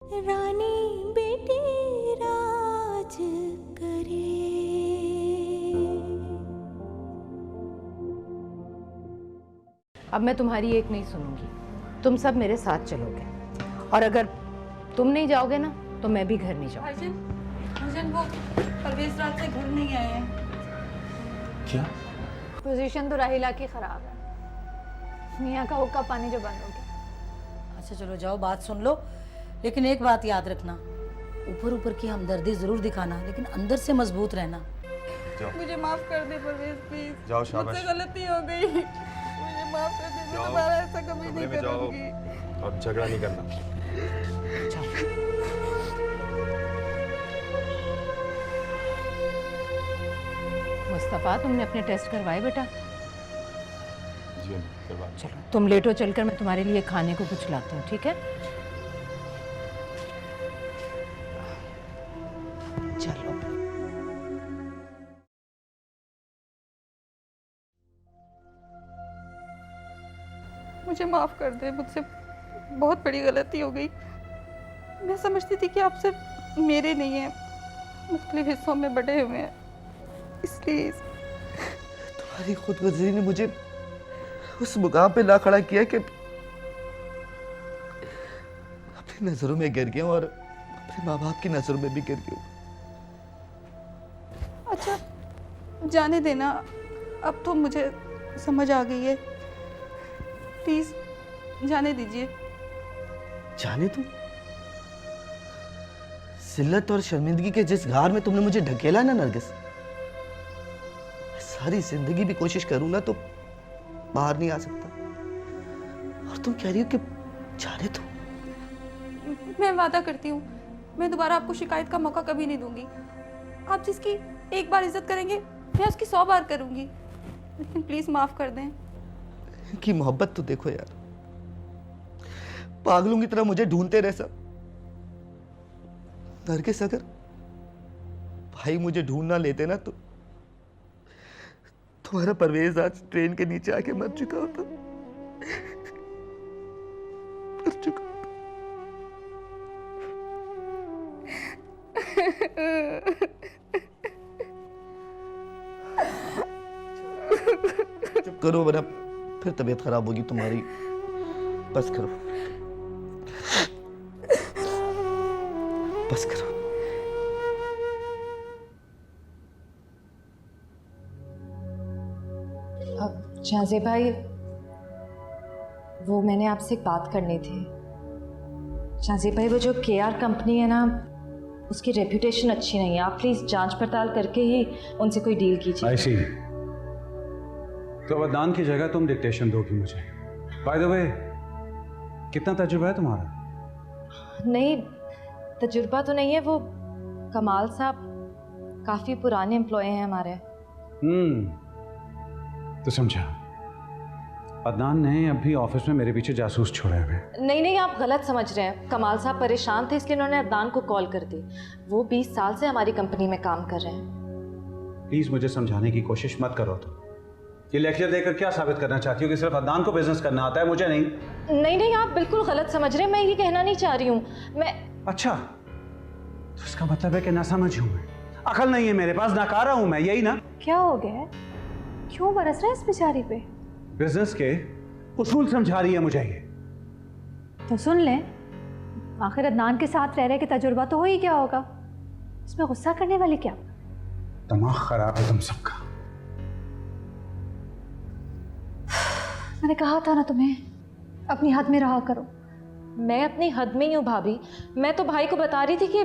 रानी बेटी राज करे। अब मैं तुम्हारी एक नहीं सुनूंगी, तुम सब मेरे साथ चलोगे, और अगर तुम नहीं जाओगे ना तो मैं भी घर नहीं जाऊंगी। अर्जुन वो परवेज रात से घर नहीं आए हैं। क्या? पोजीशन तो राहिला की खराब है, मियाँ का हुक्का पानी जो बंद हो गया। अच्छा चलो जाओ, बात सुन लो, लेकिन एक बात याद रखना, ऊपर ऊपर की हमदर्दी जरूर दिखाना, लेकिन अंदर से मजबूत रहना। मुझे माफ कर दे परवेज प्लीज। जाओ, शाबाश। मुझसे गलती हो गई, मुझे माफ कर दे, मैं दोबारा ऐसा कभी नहीं करूंगी। अब झगड़ा नहीं करना। मुस्तफा, तुमने अपने टेस्ट करवाए बेटा? जी करवा। चलो तुम लेटो, चलकर मैं तुम्हारे लिए खाने को कुछ लाती हूँ, ठीक है? चलो। मुझे माफ कर दे, मुझसे बहुत बड़ी गलती हो गई। मैं समझती थी कि आप सिर्फ मेरे नहीं हैं, मुख्तलिफ हिस्सों में बटे हुए हैं, इसलिए तुम्हारी खुदगर्जी ने मुझे उस मुकाम पे ला खड़ा किया कि अपनी नजरों में गिर गया और अपने माँ बाप की नजरों में भी गिर गया। अच्छा जाने देना, अब तो मुझे समझ आ गई है, प्लीज जाने दीजिए। जाने तुम? जिल्लत और शर्मिंदगी के जिस घार में तुमने मुझे ढकेला ना नरगिस, सारी जिंदगी भी कोशिश करूं ना तो बाहर नहीं आ सकता, और तुम कह रही हो कि जाने दो। मैं वादा करती हूँ, मैं दोबारा आपको शिकायत का मौका कभी नहीं दूंगी। आप जिसकी एक बार इज्जत करेंगे, मैं उसकी 100 बार करूंगी, लेकिन प्लीज माफ कर दें। इनकी मोहब्बत तो देखो यार, पागलों की तरह मुझे ढूंढते रहे सब। नरगिस, अगर भाई मुझे ढूंढ ना लेते ना तो तुम्हारा परवेज आज ट्रेन के नीचे आके मर चुका होता, मर चुका। चुप करो वरना फिर तबीयत खराब होगी तुम्हारी। बस करो, बस करो। अब शाहज़ेब भाई, वो मैंने आपसे एक बात करनी थी। शाहज़ेब भाई, वो जो केआर कंपनी है ना, उसकी रेपुटेशन अच्छी नहीं है। आप प्लीज़ जांच पड़ताल करके ही उनसे कोई डील कीजिए। ऐसी तो अदनान की जगह तुम डिक्टेशन दोगी मुझे। बाय द वे, कितना तजुर्बा है तुम्हारा? नहीं, तजुर्बा तो नहीं है, वो कमाल साहब काफ़ी पुराने एम्प्लॉय हैं हमारे। तो समझा, अदनान ने अभी ऑफिस में मेरे पीछे जासूस छोड़े हुए। नहीं, आप गलत समझ रहे हैं। कमाल साहब परेशान थे, इसलिए उन्होंने अदनान को कॉल कर दी। वो 20 साल से हमारी कंपनी में काम कर रहे हैं। प्लीज़ मुझे समझाने की कोशिश मत करो। तो ये लेक्चर देकर क्या साबित करना चाहती हो कि सिर्फ अदनान को बिजनेस करना आता है, मुझे नहीं? नहीं, आप बिल्कुल गलत समझ रहे हैं। मैं ये कहना नहीं चाह रही हूँ। मैं अच्छा, तो इसका मतलब है कि ना समझ हूँ मैं, अकल नहीं है मेरे पास, नाकारा हूँ मैं, यही ना? क्या हो गया? क्यों बरस रहा है इस बेचारी पे? बिजनेस के उसूल समझा रही है मुझे ये। तो सुन ले, आखिर अदनान के साथ रह रहे कि तजुर्बा तो हो ही क्या होगा, इसमें गुस्सा करने वाले क्या? दिमाग खराब है तुम सबका। मैंने कहा था ना तुम्हें, अपनी हद में रहा करो। मैं अपनी हद में ही हूँ भाभी। मैं तो भाई को बता रही थी कि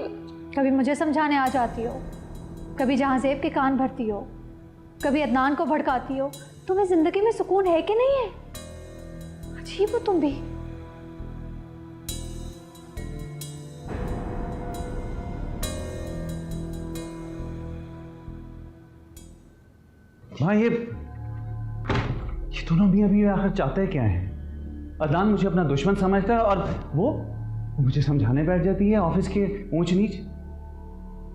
कभी मुझे समझाने आ जाती हो, कभी जहाँज़ेब के कान भरती हो, कभी अदनान को भड़काती हो। तुम्हें जिंदगी में सुकून है कि नहीं है? अजीब हो तुम भी। हाँ, ये दोनों भी अभी आखिर चाहते क्या हैं? अदनान मुझे अपना दुश्मन समझता है और वो मुझे समझाने बैठ जाती है ऑफिस के ऊंच नीच।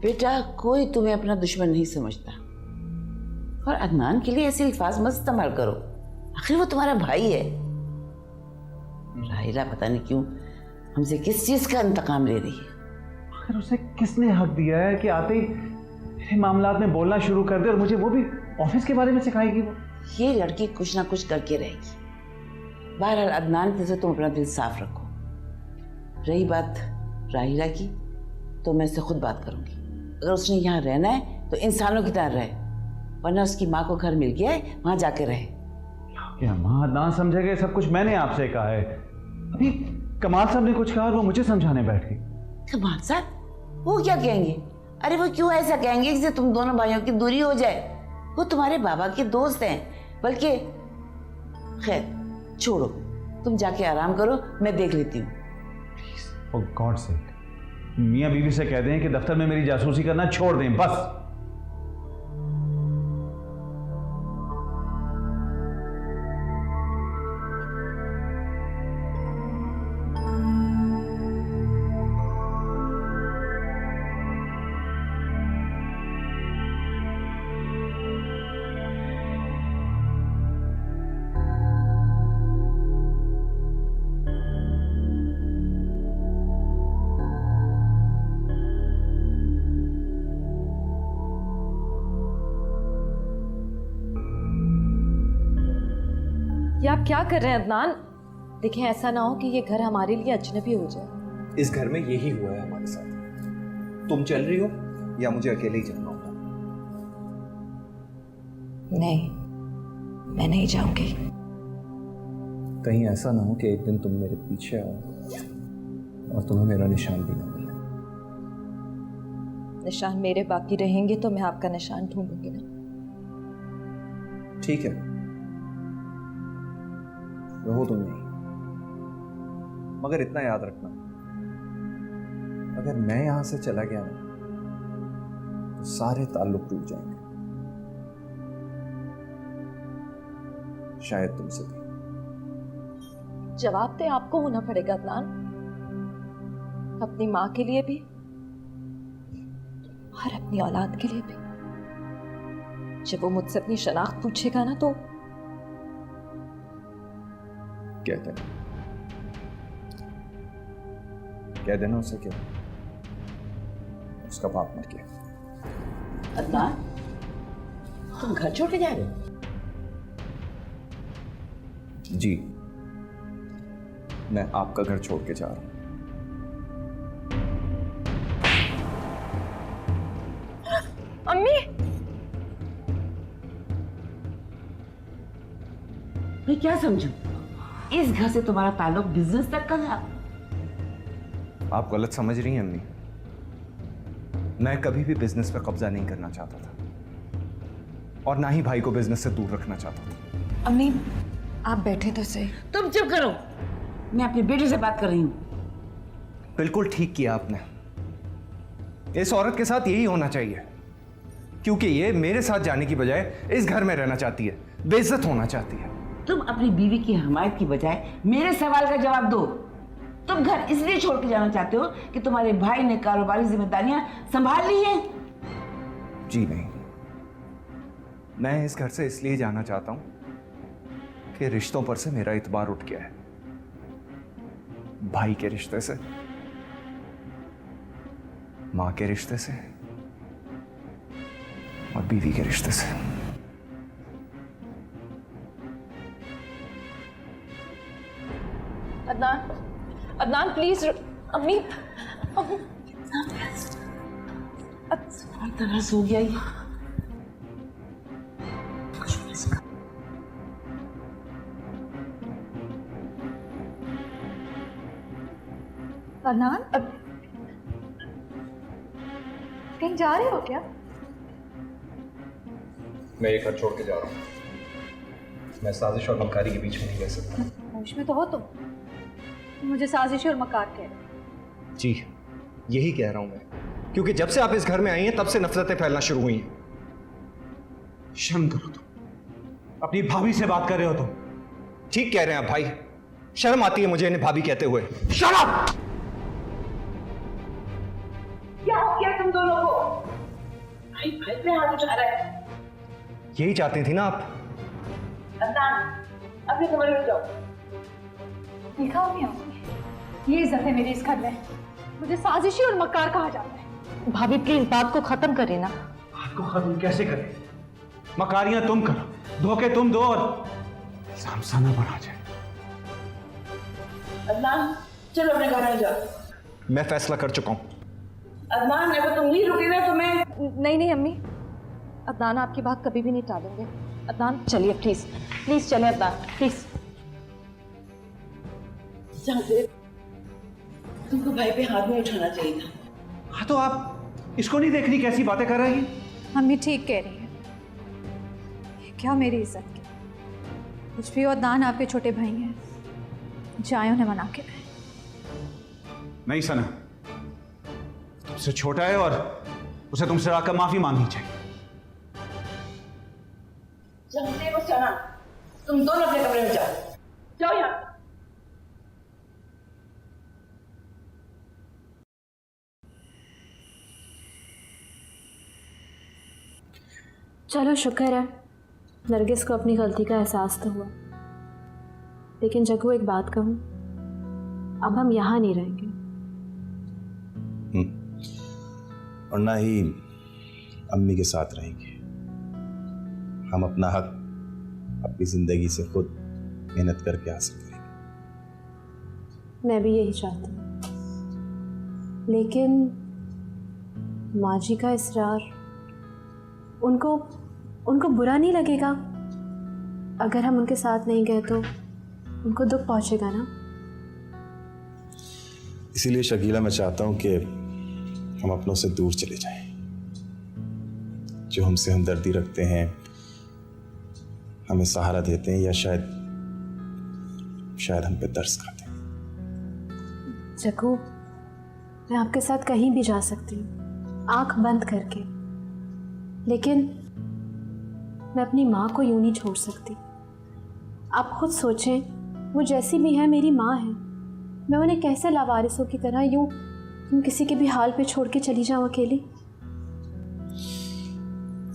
बेटा, कोई तुम्हें अपना दुश्मन नहीं समझता, और अदनान के लिए ऐसे अल्फाज मत इस्तेमाल करो, आखिर वो तुम्हारा भाई है। राहिला पता नहीं क्यों हमसे किस चीज का इंतकाम ले रही है? आखिर उसे किसने हक दिया है कि आते ही मेरे मामलात में बोलना शुरू कर दे और मुझे वो भी ऑफिस के बारे में सिखाएगी? वो ये लड़की कुछ ना कुछ करके रहेगी। बहरहाल अदनान से तुम अपना दिल साफ रखो। रही बात राहिला की, तो मैं उससे खुद बात करूंगी। अगर उसने यहाँ रहना है तो इंसानों की तरह रहे, वरना उसकी माँ को घर मिल गया है, वहां जाके रहे। क्या माँ अदनान समझेगा? सब कुछ मैंने आपसे कहा है। अभी कमाल साहब ने कुछ कहा और वो मुझे समझाने बैठ गई। कमाल साहब वो क्या कहेंगे? अरे वो क्यों ऐसा कहेंगे कि तुम दोनों भाइयों की दूरी हो जाए? वो तुम्हारे बाबा के दोस्त हैं। बल्कि खैर छोड़ो, तुम जाके आराम करो, मैं देख लेती हूँ। फॉर गॉड सेक, मियाँ बीवी से कह दें कि दफ्तर में मेरी जासूसी करना छोड़ दें बस। ये आप क्या कर रहे हैं अदनान? देखें ऐसा ना हो कि ये घर हमारे लिए अजनबी हो जाए। इस घर में यही हुआ है हमारे साथ। तुम चल रही हो या मुझे अकेले ही चलना होगा? नहीं, मैं नहीं जाऊंगी। कहीं ऐसा ना हो कि एक दिन तुम मेरे पीछे आओ और तुम्हें मेरा निशान भी ना मिले। निशान मेरे बाकी रहेंगे तो मैं आपका निशान ढूंढूंगी ना। ठीक है, रहो तुम नहीं, मगर इतना याद रखना, अगर मैं यहां से चला गया ना तो सारे ताल्लुक टूट जाएंगे, शायद तुमसे भी। जवाब तो आपको होना पड़ेगा अदनान, अपनी माँ के लिए भी और अपनी औलाद के लिए भी। जब वो मुझसे अपनी शनाख्त पूछेगा ना तो कह देना उसे क्या उसका बाप मर गया। अदनान, तुम घर छोड़ के जा रहे हो? जी, मैं आपका घर छोड़ के जा रहा हूं। अम्मी, मैं क्या समझूं? इस घर से तुम्हारा ताल्लुक बिजनेस तक का था। आप गलत समझ रही हैं अम्मी। मैं कभी भी बिजनेस पे कब्जा नहीं करना चाहता था और ना ही भाई को बिजनेस से दूर रखना चाहता था। अम्मी आप बैठे तो सही। तुम चुप करो, मैं अपनी बेटी से बात कर रही हूँ। बिल्कुल ठीक किया आपने। इस औरत के साथ यही होना चाहिए, क्योंकि ये मेरे साथ जाने की बजाय इस घर में रहना चाहती है, बेइज्जत होना चाहती है। तुम अपनी बीवी की हमायत की बजाय मेरे सवाल का जवाब दो। तुम घर इसलिए छोड़ के जाना चाहते हो कि तुम्हारे भाई ने कारोबारी जिम्मेदारियां संभाल ली हैं? जी नहीं, मैं इस घर से इसलिए जाना चाहता हूं कि रिश्तों पर से मेरा इतबार उठ गया है। भाई के रिश्ते से, मां के रिश्ते से और बीवी के रिश्ते से। अदनान, अदनान प्लीज। अम्मी, तरह सो गया ये। अदनान, कहीं जा रहे हो क्या? मैं ये घर छोड़ के जा रहा हूँ। मैं साजिश और मक्कारी के बीच में नहीं रह सकता। होश में तो हो तुम? मुझे साजिश और मकार कह रहे हो? जी, यही कह रहा हूं मैं, क्योंकि जब से आप इस घर में आई हैं तब से नफरतें फैलना शुरू हुई हैं। शर्म करो तुम, अपनी भाभी से बात कर रहे हो तुम। ठीक कह रहे हैं आप भाई, शर्म आती है मुझे इन्हें भाभी कहते हुए। Shut up! क्या हो गया तुम दोनों को? भाई भाई पे हाथ उठा रहा है। यही चाहती थी ना आप? अदनान, अपने कमरे में जाओ। लिखा हो गया? ये इज्जत है मेरी इस घर में। मुझे साजिशी और मक्कार कहा जाता है। भाभी प्लीज बात को खत्म करें ना। बात को खत्म कैसे करें? मकारियां तुम करो, धोखे तुम दो और सामसाना बढ़ा जाए। अदनान चलो अपने घर में जाओ। मैं फैसला कर चुका हूं। अदनान अगर तुम नहीं रुकेगा तो मैं नहीं नहीं अम्मी, अदनान आपकी बात कभी भी नहीं टालेंगे। अदनान चलिए प्लीज, प्लीज चले अदनान प्लीज। तुमको भाई पे हाथ नहीं उठाना चाहिए था। हाँ तो आप इसको नहीं देख रही कैसी बातें कर रही हैं? मम्मी ठीक कह रही है। क्या मेरी इज्जत की? कुछ भी हो, अदनान आपके छोटे भाई हैं, जाए उन्हें मना के। नहीं सना, तुमसे छोटा है और उसे तुमसे आकर माफी मांगनी चाहिए। जंगले को सना, तुम दोनों अपने कमरे में जाओ। जाओ यहाँ। चलो शुक्र है नरगिस को अपनी गलती का एहसास तो हुआ। लेकिन जग्गू एक बात कहूँ, अब हम यहाँ नहीं रहेंगे। और ना ही अम्मी के साथ रहेंगे। हम अपना हक अपनी जिंदगी से खुद मेहनत करके हासिल करेंगे। मैं भी यही चाहती हूँ, लेकिन माँ जी का इसरार, उनको बुरा नहीं लगेगा अगर हम उनके साथ नहीं गए? तो उनको दुख पहुंचेगा ना। इसीलिए शकीला मैं चाहता हूं कि हम अपनों से दूर चले जाएं। जो हमसे हमदर्दी रखते हैं, हमें सहारा देते हैं, या शायद हम पे तरस खाते हैं। जग्गू, मैं आपके साथ कहीं भी जा सकती हूँ, आंख बंद करके, लेकिन मैं अपनी माँ को यूं नहीं छोड़ सकती। आप खुद सोचें, वो जैसी भी है मेरी माँ है। मैं उन्हें कैसे लावारिसों की तरह यूं किसी के भी हाल पे छोड़ के चली जाऊं अकेली?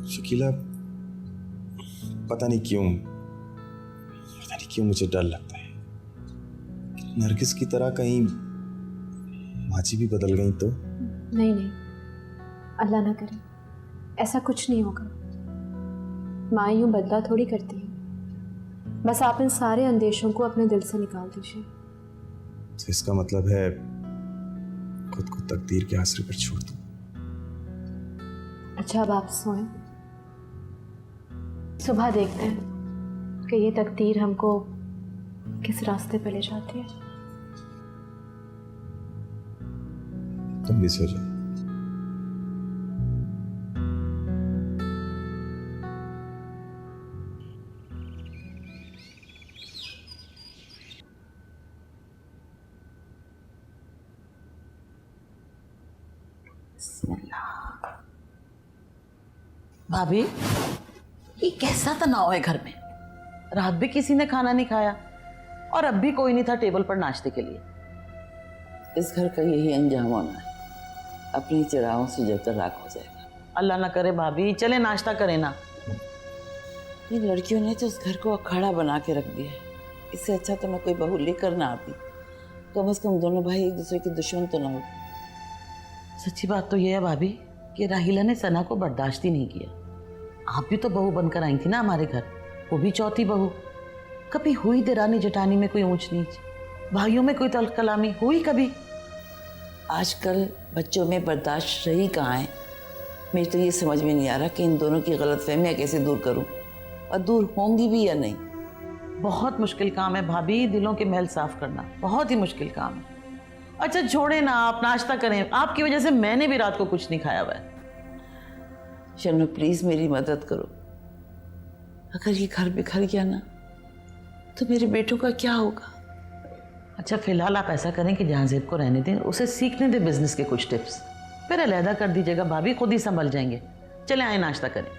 शकीला, पता नहीं क्यों मुझे डर लगता है। नरगिस की तरह कहीं माजी भी बदल गई तो? नहीं, अल्लाह ना करे, ऐसा कुछ नहीं होगा। माँ यूं बदला थोड़ी करती है। बस आप इन सारे अंदेशों को अपने दिल से निकाल दीजिए। तो इसका मतलब है खुद को तकदीर के आसरे पर छोड़ दूं। अच्छा, अब आप सोएं, सुबह देखते हैं कि ये तकदीर हमको किस रास्ते पे ले जाती है। तुम भी सो जाओ। भाभी, ये कैसा तनाव है घर में? रात भी किसी ने खाना नहीं खाया और अब भी कोई नहीं था टेबल पर नाश्ते के लिए। इस घर का यही अंजाम होना है, अपनी चिरागों से जब तक राख हो जाएगा। अल्लाह ना करे भाभी, चले नाश्ता करें ना। इन लड़कियों ने तो उस घर को अखाड़ा बना के रख दिया है। इससे अच्छा तो मैं कोई बहू लेकर ना आती, कम से कम दोनों भाई एक दूसरे के दुश्मन तो ना हो। सच्ची बात तो यह है भाभी कि राहिला ने सना को बर्दाश्त ही नहीं किया। आप भी तो बहू बनकर आई थी ना हमारे घर, वो भी चौथी बहू। कभी हुई देरानी जेठानी में कोई ऊंच नीच, भाइयों में कोई तल्ख कलामी हुई कभी? आजकल बच्चों में बर्दाश्त रही कहाँ है। मुझे तो ये समझ में नहीं आ रहा कि इन दोनों की गलतफहमियां कैसे दूर करूं, और दूर होंगी भी या नहीं। बहुत मुश्किल काम है भाभी, दिलों के महल साफ करना बहुत ही मुश्किल काम है। अच्छा छोड़े ना, आप नाश्ता करें। आपकी वजह से मैंने भी रात को कुछ नहीं खाया हुआ है। शर्मा प्लीज मेरी मदद करो। अगर ये घर बिखर गया ना तो मेरे बेटों का क्या होगा? अच्छा फिलहाल आप ऐसा करें कि जहांजेब को रहने दें, उसे सीखने दें बिजनेस के कुछ टिप्स, फिर अलहदा कर दीजिएगा। भाभी खुद ही संभल जाएंगे। चले आए नाश्ता करें।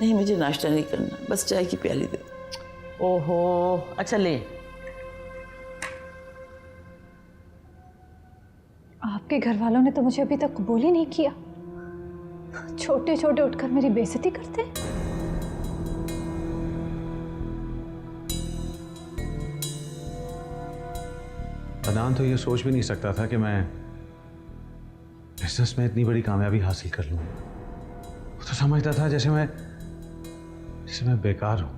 नहीं मुझे नाश्ता नहीं करना, बस चाय की प्याली दे। ओहो अच्छा ले। आपके घर वालों ने तो मुझे अभी तक कबूल ही नहीं किया। छोटे छोटे उठकर मेरी बेइज्जती करते हैं। अदनान तो ये सोच भी नहीं सकता था कि मैं बिजनेस में इतनी बड़ी कामयाबी हासिल कर लूँ। वो तो समझता था जैसे मैं बेकार हूँ।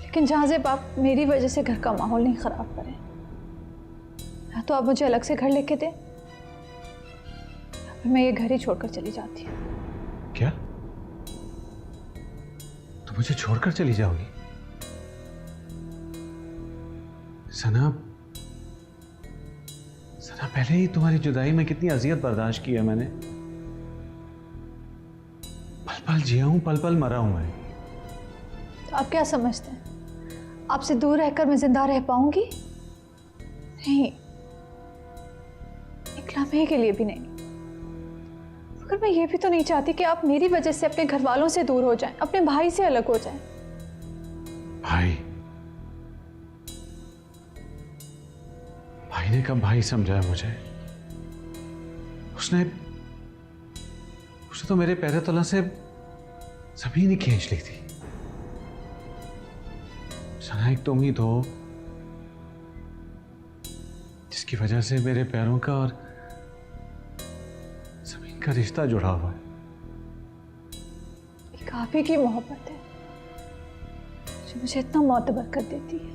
लेकिन जहाज़ेब आप मेरी वजह से घर का माहौल नहीं ख़राब करें। या तो आप मुझे अलग से घर लेके दें या फिर मैं ये घर ही छोड़कर चली जाती हूँ। क्या? तो मुझे छोड़कर चली जाओगी? सना पहले ही तुम्हारी जुदाई में कितनी अजियत बर्दाश्त की है मैंने। पल पल जिया हूं, पल पल मरा हूं मैं। तो आप क्या समझते हैं आपसे दूर रहकर मैं जिंदा रह पाऊंगी? नहीं, एक लम्हे के लिए भी नहीं। मगर मैं ये भी तो नहीं चाहती कि आप मेरी वजह से अपने घर वालों से दूर हो जाएं, अपने भाई से अलग हो जाएं। भाई ने कब भाई समझाया मुझे? उसने तो मेरे पैर तला से जमीन ही खींच ली थी। सना एक तुम ही तो जिसकी वजह से मेरे पैरों का और जमीन का रिश्ता जुड़ा हुआ है। एक आप ही की मोहब्बत है जो मुझे इतना मोतबर कर देती है।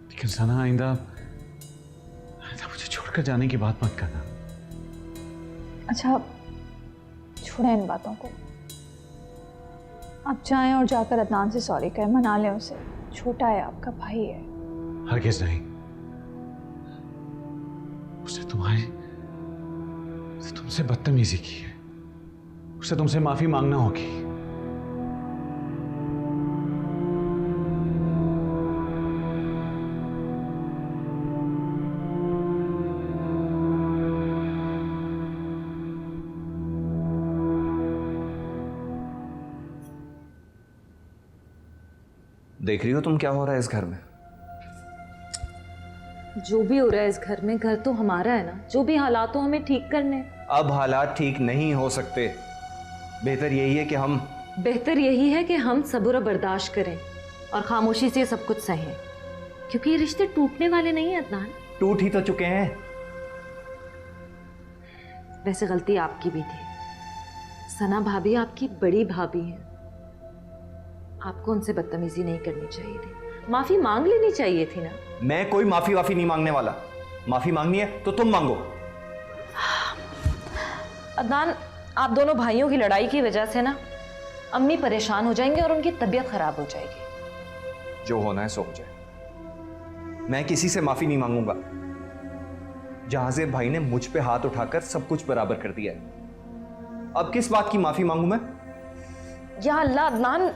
लेकिन सना आइंदा मुझे छोड़कर जाने की बात मत करना। अच्छा, छोड़ें इन बातों को। आप जाएं और जाकर अदनान से सॉरी कहें, मना लें उसे। छोटा है, आपका भाई है। हरगिज़ नहीं। उसने तुमसे बदतमीजी की है। उसे तुमसे माफी मांगना होगी। देख रही हो तुम क्या हो रहा है इस घर में? जो भी हो रहा है इस घर में, घर तो हमारा है ना। जो भी हालात हो हमें ठीक करने। अब हालात ठीक नहीं हो सकते। बेहतर यही है कि हम सब्र बर्दाश्त करें और खामोशी से सब कुछ सहें, क्योंकि ये रिश्ते टूटने वाले नहीं है अदनान। टूट ही तो चुके हैं। वैसे गलती आपकी भी थी। सना भाभी आपकी बड़ी भाभी हैं। आपको उनसे बदतमीजी नहीं करनी चाहिए थी, माफी मांग लेनी चाहिए थी ना। मैं कोई माफी नहीं मांगने वाला। माफी मांगनी है तो तुम मांगो। अदनान, आप दोनों भाइयों की लड़ाई की वजह से ना अम्मी परेशान हो जाएंगे और उनकी तबीयत खराब हो जाएगी। जो होना है सो हो जाए। मैं किसी से माफी नहीं मांगूंगा। जहाज़ेब भाई ने मुझ पे हाथ उठाकर सब कुछ बराबर कर दिया है। अब किस बात की माफी मांगू मैं? या अल्लाह अदनान,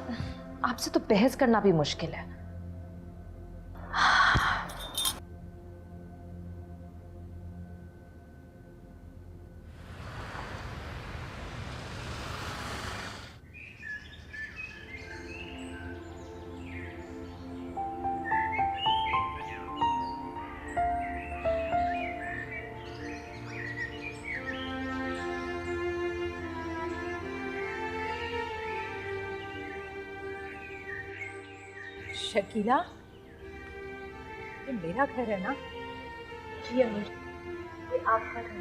आपसे तो बहस करना भी मुश्किल है। शकीला, ये मेरा घर है ना? जी अम्मी, ये आपका घर,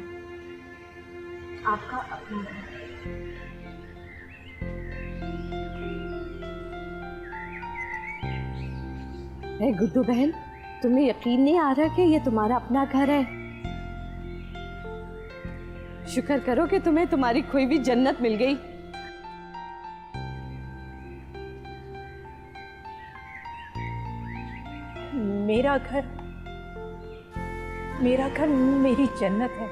आपका अपना घर। गुड्डू बहन, तुम्हें यकीन नहीं आ रहा कि ये तुम्हारा अपना घर है? शुक्र करो कि तुम्हें तुम्हारी खोई हुई जन्नत मिल गई। मेरा घर मेरी जन्नत है।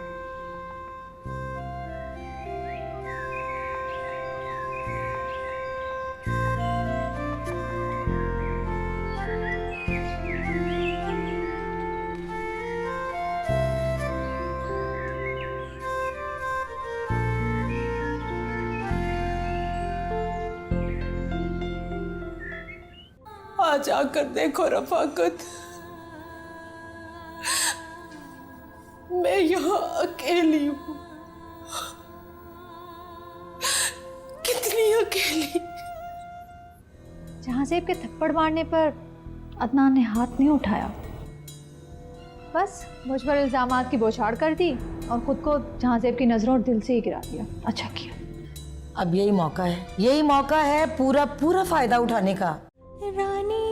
आज आकर देखो रफाकत, मैं यहाँ अकेली हूँ, कितनी अकेली। जहाज़ेब के थप्पड़ मारने पर अदनान ने हाथ नहीं उठाया, बस मुझ पर इल्ज़ामात की बौछार कर दी और ख़ुद को जहांजेब की नज़रों और दिल से ही गिरा दिया। अच्छा किया। अब यही मौका है पूरा पूरा फ़ायदा उठाने का। रानी